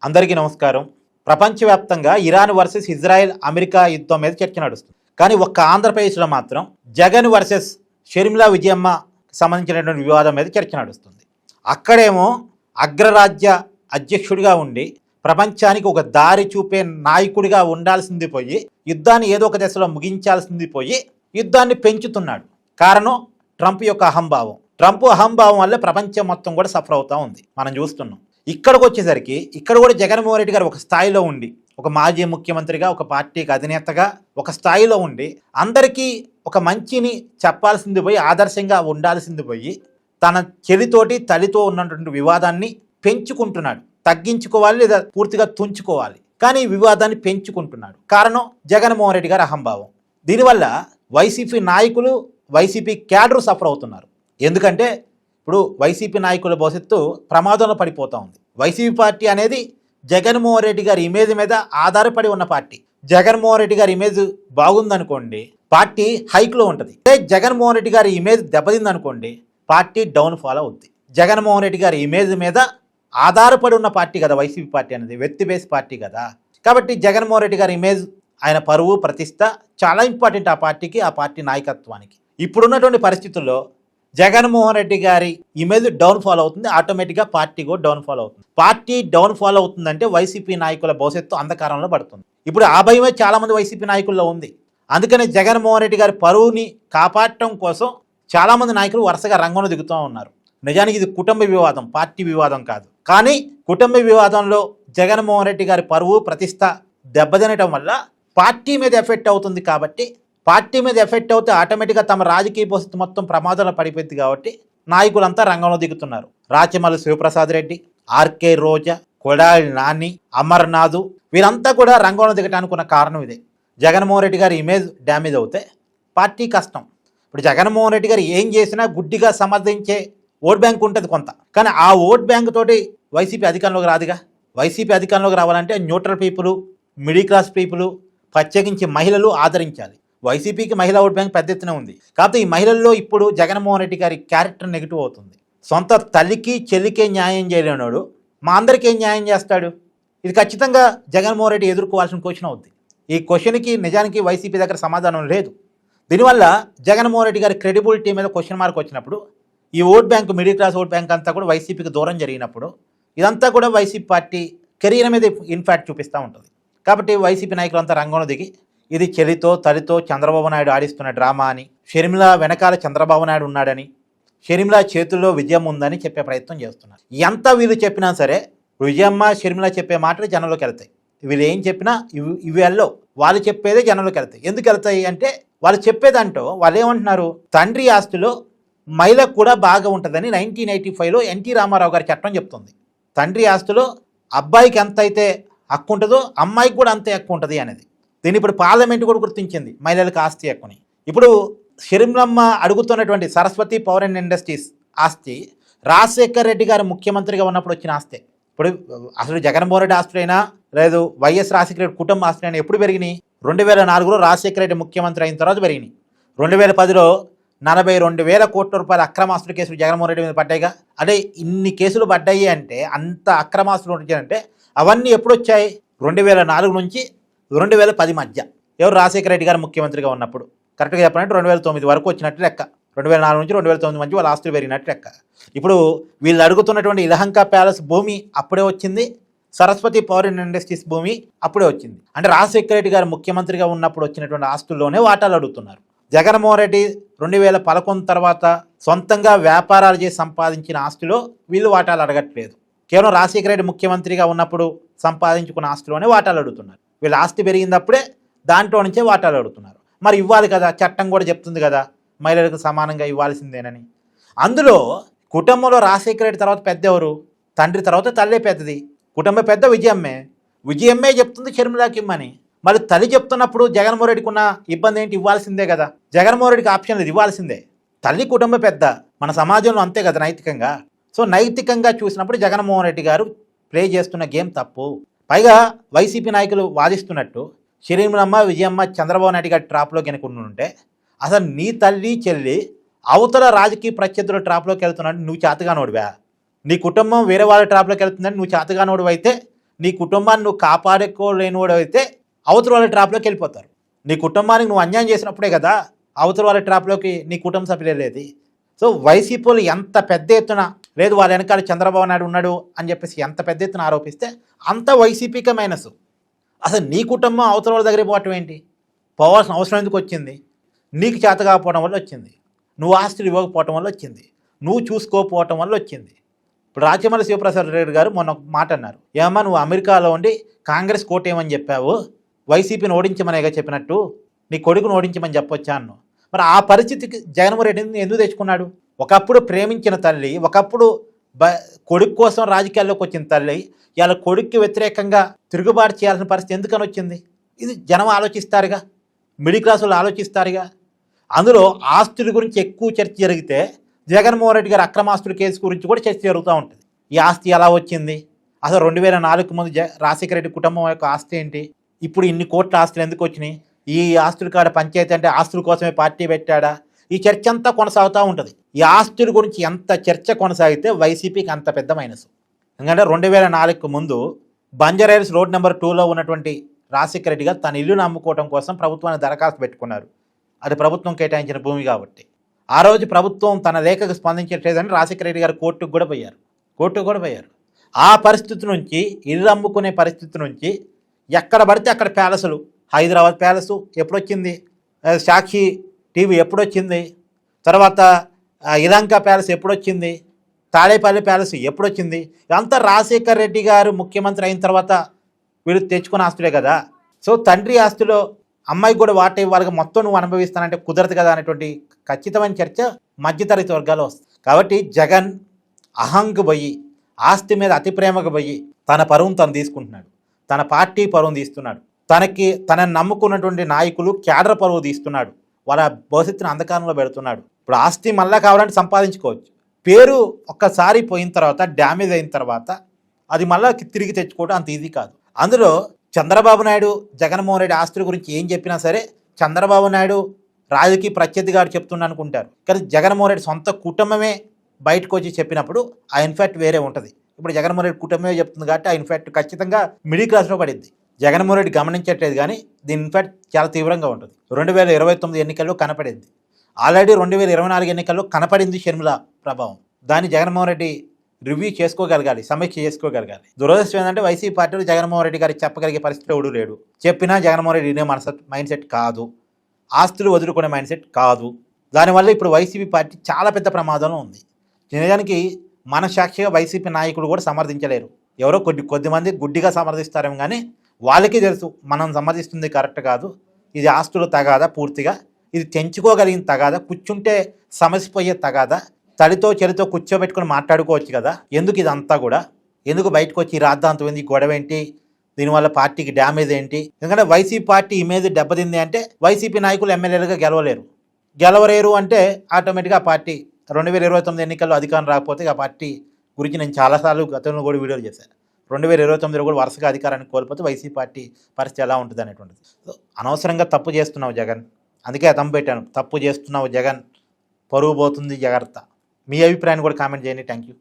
అందరికీ నమస్కారం. ప్రపంచవ్యాప్తంగా ఇరాన్ వర్సెస్ ఇజ్రాయెల్ అమెరికా యుద్ధం మీద చర్చ నడుస్తుంది. కానీ ఒక్క ఆంధ్రప్రదేశ్లో మాత్రం జగన్ వర్సెస్ షర్మిలా విజయమ్మ సంబంధించినటువంటి వివాదం మీద చర్చ నడుస్తుంది. అక్కడేమో అగ్రరాజ్య అధ్యక్షుడిగా ఉండి ప్రపంచానికి ఒక దారి చూపే నాయకుడిగా ఉండాల్సింది పోయి యుద్ధాన్ని ఏదో ఒక దశలో ముగించాల్సింది పోయి యుద్ధాన్ని పెంచుతున్నాడు. కారణం ట్రంప్ యొక్క అహంభావం. ట్రంప్ అహంభావం వల్ల ప్రపంచం మొత్తం కూడా సఫర్ అవుతూ ఉంది. మనం చూస్తున్నాం. ఇక్కడికి వచ్చేసరికి ఇక్కడ కూడా జగన్మోహన్ రెడ్డి గారు ఒక స్థాయిలో ఉండి, ఒక మాజీ ముఖ్యమంత్రిగా, ఒక పార్టీకి అధినేతగా ఒక స్థాయిలో ఉండి అందరికీ ఒక మంచిని చెప్పాల్సింది పోయి, ఆదర్శంగా ఉండాల్సింది పోయి తన చెల్లితోటి తల్లితో ఉన్నటువంటి వివాదాన్ని పెంచుకుంటున్నాడు. తగ్గించుకోవాలి లేదా పూర్తిగా తుంచుకోవాలి, కానీ వివాదాన్ని పెంచుకుంటున్నాడు. కారణం జగన్మోహన్ రెడ్డి గారి అహంభావం. దీనివల్ల వైసీపీ నాయకులు, వైసీపీ క్యాడర్ సఫర్ అవుతున్నారు. ఎందుకంటే ఇప్పుడు వైసీపీ నాయకుల భవిష్యత్తు ప్రమాదంలో పడిపోతూ ఉంది. వైసీపీ పార్టీ అనేది జగన్మోహన్ రెడ్డి గారి ఇమేజ్ మీద ఆధారపడి ఉన్న పార్టీ. జగన్మోహన్ రెడ్డి గారి ఇమేజ్ బాగుందనుకోండి, పార్టీ హైక్లో ఉంటుంది. అదే జగన్మోహన్ రెడ్డి గారి ఇమేజ్ దెబ్బతిందనుకోండి, పార్టీ డౌన్ ఫాల్ అవుద్ది. జగన్మోహన్ రెడ్డి గారి ఇమేజ్ మీద ఆధారపడి ఉన్న పార్టీ కదా వైసీపీ పార్టీ అనేది, వ్యక్తి బేస్ పార్టీ కదా. కాబట్టి జగన్మోహన్ రెడ్డి గారి ఇమేజ్, ఆయన పరువు, ప్రతిష్ట చాలా ఇంపార్టెంట్ ఆ పార్టీకి, ఆ పార్టీ నాయకత్వానికి. ఇప్పుడున్నటువంటి పరిస్థితుల్లో జగన్మోహన్ రెడ్డి గారి ఇమేజ్ డౌన్ ఫాల్ అవుతుంది, ఆటోమేటిక్గా పార్టీ కూడా డౌన్ ఫాల్ అవుతుంది. పార్టీ డౌన్ ఫాల్ అవుతుందంటే వైసీపీ నాయకుల భవిష్యత్తు అంధకారంలో పడుతుంది. ఇప్పుడు ఆ భయమే చాలామంది వైసీపీ నాయకుల్లో ఉంది. అందుకనే జగన్మోహన్ రెడ్డి గారి పరువుని కాపాడటం కోసం చాలామంది నాయకులు వరుసగా రంగంలో దిగుతూ ఉన్నారు. నిజానికి ఇది కుటుంబ వివాదం, పార్టీ వివాదం కాదు. కానీ కుటుంబ వివాదంలో జగన్మోహన్ రెడ్డి గారి పరువు, ప్రతిష్ట దెబ్బతినటం వల్ల పార్టీ మీద ఎఫెక్ట్ అవుతుంది. కాబట్టి పార్టీ మీద ఎఫెక్ట్ అవుతే ఆటోమేటిక్గా తమ రాజకీయ భవిష్యత్తు మొత్తం ప్రమాదంలో పడిపోయింది. కాబట్టి నాయకులంతా రంగంలో దిగుతున్నారు. రాచమల్లి శివప్రసాద్ రెడ్డి, ఆర్కే రోజా, కొడాలి నాని, అమర్నాథ్ వీరంతా కూడా రంగంలో దిగటానికి ఉన్న కారణం ఇదే. జగన్మోహన్ రెడ్డి గారి ఇమేజ్ డ్యామేజ్ అవుతే పార్టీ కష్టం. ఇప్పుడు జగన్మోహన్ రెడ్డి గారు ఏం చేసినా గుడ్డిగా సమర్థించే ఓట్ బ్యాంక్ ఉంటుంది కొంత. కానీ ఆ ఓట్ బ్యాంక్ తోటి వైసీపీ అధికారంలోకి రాదుగా. వైసీపీ అధికారంలోకి రావాలంటే neutral people, middle class people, ప్రత్యేకించి మహిళలు ఆదరించాలి. వైసీపీకి మహిళా ఓట్ బ్యాంక్ పెద్ద ఎత్తున ఉంది. కాకపోతే ఈ మహిళల్లో ఇప్పుడు జగన్మోహన్ రెడ్డి గారి క్యారెక్టర్ నెగిటివ్ అవుతుంది. సొంత తల్లికి చెల్లికే న్యాయం చేయలేనాడు, మా అందరికీ ఏం న్యాయం చేస్తాడు? ఇది ఖచ్చితంగా జగన్మోహన్ రెడ్డి ఎదుర్కోవాల్సిన క్వశ్చన్ అవుద్ది. ఈ క్వశ్చన్కి నిజానికి వైసీపీ దగ్గర సమాధానం లేదు. దీనివల్ల జగన్మోహన్ రెడ్డి గారి క్రెడిబిలిటీ మీద క్వశ్చన్ మార్క్ వచ్చినప్పుడు, ఈ vote bank, middle class vote bank అంతా కూడా వైసీపీకి దూరం జరిగినప్పుడు ఇదంతా కూడా వైసీపీ పార్టీ కెరీర్ మీద ఇన్ఫాక్ట్ చూపిస్తూ ఉంటుంది. కాబట్టి వైసీపీ నాయకులంతా రంగంలో దిగి ఇది చెల్లితో తల్లితో చంద్రబాబు నాయుడు ఆడిస్తున్న డ్రామా అని, షర్మిల వెనకాల చంద్రబాబు నాయుడు ఉన్నాడని, షర్మిల చేతుల్లో విజయం ఉందని చెప్పే ప్రయత్నం చేస్తున్నారు. ఎంత వీళ్ళు చెప్పినా సరే విజయమ్మ, షర్మిల చెప్పే మాటలు జనంలోకి వెళ్తాయి. వీళ్ళు ఏం చెప్పినా ఇవి వెళ్ళవు. వాళ్ళు చెప్పేదే జనంలోకి వెళ్తాయి. ఎందుకు వెళ్తాయి అంటే వాళ్ళు చెప్పేదంటో వాళ్ళు ఏమంటున్నారు, తండ్రి ఆస్తిలో మహిళకు కూడా బాగా ఉంటుందని 1985లో ఎన్టీ రామారావు గారి చట్టం చెప్తుంది. తండ్రి ఆస్తిలో అబ్బాయికి ఎంత అయితే హక్కు ఉంటుందో అమ్మాయికి కూడా అంతే హక్కు ఉంటుంది అనేది. దీన్ని ఇప్పుడు పార్లమెంట్ కూడా గుర్తించింది, మహిళలకు ఆస్తి హక్కుని. ఇప్పుడు షర్మిలమ్మ అడుగుతున్నటువంటి సరస్వతి పవర్ అండ్ ఇండస్ట్రీస్ ఆస్తి రాజశేఖర్ రెడ్డి గారు ముఖ్యమంత్రిగా ఉన్నప్పుడు వచ్చిన ఆస్తి. ఇప్పుడు అసలు జగన్మోహన్ రెడ్డి ఆస్తులైనా లేదు వైఎస్ రాజశేఖర రెడ్డి కుటుంబ ఆస్తులైనా ఎప్పుడు పెరిగినాయి? 2004లో రాజశేఖర రెడ్డి ముఖ్యమంత్రి అయిన తర్వాత పెరిగినాయి. 2010లో 42,000 కోట్ల రూపాయల అక్రమాస్తుల కేసులు జగన్మోహన్ రెడ్డి మీద పడ్డాయిగా. అంటే ఇన్ని కేసులు పడ్డాయి అంటే, అంత అక్రమాస్తులు ఉంటాయంటే అవన్నీ ఎప్పుడు వచ్చాయి? 2004 నుంచి 2010 మధ్య. ఎవరు? రాజశేఖర రెడ్డి గారు ముఖ్యమంత్రిగా ఉన్నప్పుడు. కరెక్ట్గా చెప్పాలంటే 2009 వరకు వచ్చినట్టు లెక్క. 2004 నుంచి 2009 మధ్య వాళ్ళ ఆస్తులు పెరిగినట్టు లెక్క. ఇప్పుడు వీళ్ళు అడుగుతున్నటువంటి ఇలహంక ప్యాలెస్ భూమి అప్పుడే వచ్చింది, సరస్వతి పవర్ అండ్ ఇండస్ట్రీస్ భూమి అప్పుడే వచ్చింది. అంటే రాజశేఖర రెడ్డి గారు ముఖ్యమంత్రిగా ఉన్నప్పుడు వచ్చినటువంటి ఆస్తుల్లోనే వాటాలు అడుగుతున్నారు. జగన్మోహన్ రెడ్డి 2011 తర్వాత సొంతంగా వ్యాపారాలు చేసి సంపాదించిన ఆస్తిలో వీళ్ళు వాటాలు అడగట్లేదు. కేవలం రాజశేఖర రెడ్డి ముఖ్యమంత్రిగా ఉన్నప్పుడు సంపాదించుకున్న ఆస్తిలోనే వాటాలు అడుగుతున్నారు. వీళ్ళ ఆస్తి పెరిగినప్పుడే దాంట్లో నుంచే వాటాలు అడుగుతున్నారు. మరి ఇవ్వాలి కదా, చట్టం కూడా చెప్తుంది కదా మహిళలకు సమానంగా ఇవ్వాల్సిందేనని. అందులో కుటుంబంలో రాజశేఖర రెడ్డి తర్వాత పెద్ద ఎవరు? తండ్రి తర్వాత తల్లే పెద్దది. కుటుంబ పెద్ద విజయమ్మే చెప్తుంది షర్మిలాకి ఇమ్మని. మరి తల్లి చెప్తున్నప్పుడు జగన్మోహన్ రెడ్డికి ఉన్న ఇబ్బంది ఏంటి? ఇవ్వాల్సిందే కదా. జగన్మోహన్ రెడ్డికి ఆప్షన్ లేదు, ఇవ్వాల్సిందే. తల్లి కుటుంబ పెద్ద మన సమాజంలో అంతే కదా నైతికంగా. సో నైతికంగా చూసినప్పుడు జగన్మోహన్ రెడ్డి గారు ప్లే చేస్తున్న గేమ్ తప్పు. పైగా వైసీపీ నాయకులు వాదిస్తున్నట్టు షర్మిలమ్మ, విజయమ్మ చంద్రబాబు నాయుడు గారి ట్రాప్లోకి వెనుకుంటుంటే అసలు నీ తల్లి చెల్లి అవతల రాజకీయ ప్రత్యర్థుల ట్రాప్లోకి వెళ్తున్నాడు, నువ్వు చేతగానోడివా? నీ కుటుంబం వేరే వాళ్ళ ట్రాప్లోకి వెళ్తుందని నువ్వు చేతగానోడు అయితే నీ కుటుంబాన్ని నువ్వు కాపాడుకోలేని వాడు అయితే అవతల వాళ్ళ ట్రాప్లోకి వెళ్ళిపోతారు. నీ కుటుంబానికి నువ్వు అన్యాయం చేసినప్పుడే కదా అవతల వాళ్ళ ట్రాప్లోకి నీ కుటుంబ సభ్యులు వెళ్ళేది. సో వైసీపీలు ఎంత పెద్ద ఎత్తున లేదు వాళ్ళ వెనకాల చంద్రబాబు నాయుడు ఉన్నాడు అని చెప్పేసి ఎంత పెద్ద ఎత్తున ఆరోపిస్తే అంత వైసీపీకే మైనస్. అసలు నీ కుటుంబం అవతల వాళ్ళ దగ్గర పోవటం ఏంటి? పోవాల్సిన అవసరం ఎందుకు వచ్చింది? నీకు చేత కాకపోవడం వల్ల వచ్చింది, నువ్వు ఆస్తులు ఇవ్వకపోవటం వల్ల వచ్చింది, నువ్వు చూసుకోకపోవటం వల్ల వచ్చింది. ఇప్పుడు రాచమల్లి శివప్రసాద్ రెడ్డి గారు మొన్న ఒక మాట అన్నారు, ఏమన్నా నువ్వు అమెరికాలో ఉండి కాంగ్రెస్ కోటేమని చెప్పావు, వైసీపీని ఓడించమనేగా చెప్పినట్టు నీ కొడుకును ఓడించమని చెప్పొచ్చా అన్ను. మరి ఆ పరిస్థితికి జగన్మోహన్ రెడ్డిని ఎందుకు తెచ్చుకున్నాడు? ఒకప్పుడు ప్రేమించిన తల్లి, ఒకప్పుడు కొడుకు కోసం రాజకీయాల్లోకి వచ్చిన తల్లి ఇవాళ కొడుక్కి వ్యతిరేకంగా తిరుగుబాటు చేయాల్సిన పరిస్థితి ఎందుకని వచ్చింది? ఇది జనం ఆలోచిస్తారుగా, మిడిల్ క్లాస్ వాళ్ళు ఆలోచిస్తారుగా. అందులో ఆస్తుల గురించి ఎక్కువ చర్చ జరిగితే జగన్మోహన్ రెడ్డి గారి అక్రమాస్తుల కేసు గురించి కూడా చర్చ జరుగుతూ ఉంటుంది. ఈ ఆస్తి ఎలా వచ్చింది, అసలు 2004 ముందు రాజశేఖర రెడ్డి కుటుంబం యొక్క ఆస్తి ఏంటి, ఇప్పుడు ఇన్ని కోట్ల ఆస్తులు ఎందుకు వచ్చినాయి, ఈ ఆస్తుల కాడ పంచాయతీ అంటే ఆస్తుల కోసమే పార్టీ పెట్టాడా, ఈ చర్చ అంతా కొనసాగుతూ ఉంటుంది. ఈ ఆస్తుల గురించి ఎంత చర్చ కొనసాగితే వైసీపీకి అంత పెద్ద మైనస్. ఎందుకంటే 2004 ముందు బంజారాహిల్స్ రోడ్ నెంబర్ 2లో ఉన్నటువంటి రాజశేఖర రెడ్డి గారు తన ఇల్లును అమ్ముకోవడం కోసం ప్రభుత్వాన్ని దరఖాస్తు పెట్టుకున్నారు. అది ప్రభుత్వం కేటాయించిన భూమి కాబట్టి ఆ రోజు ప్రభుత్వం తన లేఖకు స్పందించట్లేదని రాజశేఖర రెడ్డి గారు కోర్టుకు కూడా పోయారు. ఆ పరిస్థితి నుంచి, ఇల్లు అమ్ముకునే పరిస్థితి నుంచి ఎక్కడ పడితే అక్కడ ప్యాలెస్లు, హైదరాబాద్ ప్యాలెస్ ఎప్పుడొచ్చింది, సాక్షి టీవీ ఎప్పుడొచ్చింది, తర్వాత ఇలంకా ప్యాలెస్ ఎప్పుడొచ్చింది, తాడేపల్లి ప్యాలెస్ ఎప్పుడొచ్చింది, ఇదంతా రాజశేఖర రెడ్డి గారు ముఖ్యమంత్రి అయిన తర్వాత వీళ్ళు తెచ్చుకున్న ఆస్తులే కదా. సో తండ్రి ఆస్తిలో అమ్మాయికి కూడా వాటా ఇవ్వాలిగా, మొత్తం నువ్వు అనుభవిస్తానంటే కుదరదు కదా అనేటువంటి ఖచ్చితమైన చర్చ మధ్యతరగతి వర్గాలు వస్తుంది. కాబట్టి జగన్ అహంకు పోయి, ఆస్తి మీద అతి ప్రేమకు పోయి తన పరువును తను తీసుకుంటున్నాడు, తన పార్టీ పరువును తీస్తున్నాడు, తనని నమ్ముకున్నటువంటి నాయకులు క్యాడర్ పరువు తీస్తున్నాడు, వాళ్ళ భవిష్యత్తును అంధకారంలో పెడుతున్నాడు. ఇప్పుడు ఆస్తి మళ్ళా కావాలంటే సంపాదించుకోవచ్చు, పేరు ఒక్కసారి పోయిన తర్వాత, డ్యామేజ్ అయిన తర్వాత అది మళ్ళీ తిరిగి తెచ్చుకోవడం అంత ఈజీ కాదు. అందులో చంద్రబాబు నాయుడు జగన్మోహన్ రెడ్డి ఆస్తుల గురించి ఏం చెప్పినా సరే చంద్రబాబు నాయుడు రాజకీయ ప్రత్యర్థిగాడు చెప్తున్నా అనుకుంటారు, కానీ జగన్మోహన్ రెడ్డి సొంత కుటుంబమే బయటకు వచ్చి చెప్పినప్పుడు ఆ ఇన్ఫాక్ట్ వేరే ఉంటుంది. ఇప్పుడు జగన్మోహన్ రెడ్డి కుటుంబమే చెప్తుంది కాబట్టి ఆ ఇన్ఫాక్ట్ ఖచ్చితంగా మిడిల్ క్లాస్లో పడింది. జగన్మోహన్ రెడ్డి గమనించట్లేదు కానీ దీని ఇన్ఫాక్ట్ చాలా తీవ్రంగా ఉంటుంది. 2029 ఎన్నికల్లో కనపడింది, ఆల్రెడీ 2024 ఎన్నికల్లో కనపడింది షర్మిల ప్రభావం. దాన్ని జగన్మోహన్ రెడ్డి రివ్యూ చేసుకోగలగాలి, సమీక్ష చేసుకోగలగాలి. దురదృష్టం ఏంటంటే వైసీపీ పార్టీలో జగన్మోహన్ రెడ్డి గారికి చెప్పగలిగే పరిస్థితి ఎవడు లేడు. చెప్పినా జగన్మోహన్ రెడ్డి మైండ్ సెట్ కాదు, ఆస్తులు వదులుకునే మైండ్ సెట్ కాదు. దానివల్ల ఇప్పుడు వైసీపీ పార్టీ చాలా పెద్ద ప్రమాదంలో ఉంది. నిజానికి మనసాక్షిగా వైసీపీ నాయకులు కూడా సమర్థించలేరు, ఎవరో కొద్దిమంది గుడ్డిగా సమర్థిస్తారేమో, కానీ వాళ్ళకి తెలుసు మనం సమర్థిస్తుంది కరెక్ట్ కాదు, ఇది ఆస్తులు తగాదా, పూర్తిగా ఇది తెంచుకోగలిగిన తగాదా, కూర్చుంటే సమసిపోయే తగాదా, తడితో చెలితో కూర్చోబెట్టుకుని మాట్లాడుకోవచ్చు కదా, ఎందుకు ఇదంతా కూడా, ఎందుకు బయటకు వచ్చి రాద్దాంతం ఏంది, గొడవ ఏంటి, దీనివల్ల పార్టీకి డ్యామేజ్ ఏంటి? ఎందుకంటే వైసీపీ పార్టీ ఇమేజ్ దెబ్బతింది అంటే వైసీపీ నాయకులు ఎమ్మెల్యేలుగా గెలవలేరు అంటే ఆటోమేటిక్గా ఆ పార్టీ 2029 ఎన్నికల్లో అధికారం రాకపోతే ఆ పార్టీ గురించి నేను చాలాసార్లు గతంలో కూడా వీడియోలు చేశాను. 2029లో కూడా వరుసగా అధికారాన్ని కోల్పోతే వైసీపీ పార్టీ పరిస్థితి ఎలా ఉంటుంది అనేటువంటిది. అనవసరంగా తప్పు చేస్తున్నావు జగన్, అందుకే అతం పెట్టాను, తప్పు చేస్తున్నావు జగన్, పరువు పోతుంది, జాగ్రత్త. మీ అభిప్రాయాన్ని కూడా కామెంట్ చేయండి. Thank you.